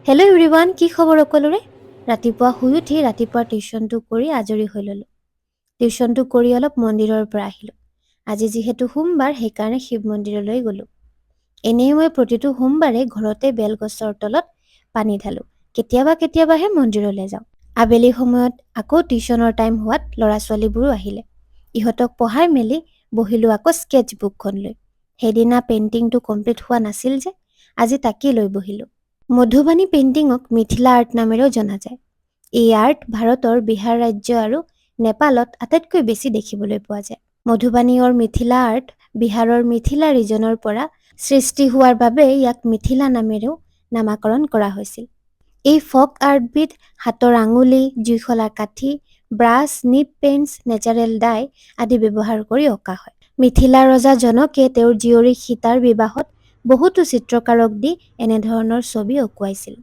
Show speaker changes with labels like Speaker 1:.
Speaker 1: Hello' everyone, কি খবৰ সকলোৰে? ৰাতিপুৱা শুই উঠি ৰাতিপুৱা টিউশ্যনটো কৰি আজৰি হৈ ল'লোঁ। টিউশ্যনটো কৰি অলপ মন্দিৰৰ পৰা আহিলোঁ। আজি যিহেতু সোমবাৰ, সেইকাৰণে শিৱ মন্দিৰলৈ গ'লোঁ। এনেই মই প্ৰতিটো সোমবাৰে ঘৰতে বেলগছৰ তলত পানী ঢালোঁ। কেতিয়াবাহে মন্দিৰলৈ যাওঁ। আবেলি সময়ত আকৌ টিউশ্যনৰ টাইম হোৱাত ল'ৰা-ছোৱালীবোৰো আহিলে। ইহঁতক পঢ়াই মেলি বহিলোঁ আকৌ স্কেটছ বুকখন লৈ। সেইদিনা পেইণ্টিংটো কমপ্লিট হোৱা নাছিল যে, আজি তাকেই লৈ বহিলোঁ। মধুবাণী পেইণ্টিঙক মিথিলা আৰ্ট নামেৰেও জনা যায়। এই আৰ্ট ভাৰতৰ বিহাৰ ৰাজ্য আৰু নেপালত আটাইতকৈ বেছি দেখিবলৈ পোৱা যায়। মধুবাণীৰ মিথিলা আৰ্ট বিহাৰৰ মিথিলা ৰিজনৰ পৰা সৃষ্টি হোৱাৰ বাবে ইয়াক মিথিলা নামেৰেও নামাকৰণ কৰা হৈছিল। এই ফক আৰ্টবিধ হাতৰ আঙুলি, জুইশলা কাঠি, ব্ৰাছ, নিব পেইণ্টছ, নেচাৰেল ডাই আদি ব্যৱহাৰ কৰি অঁকা হয়। মিথিলা ৰজা জনকে তেওঁৰ জীয়ৰী সীতাৰ বিবাহত বহুতো চিত্ৰকাৰক দি এনেধৰণৰ ছবি অঁকুৱাইছিল।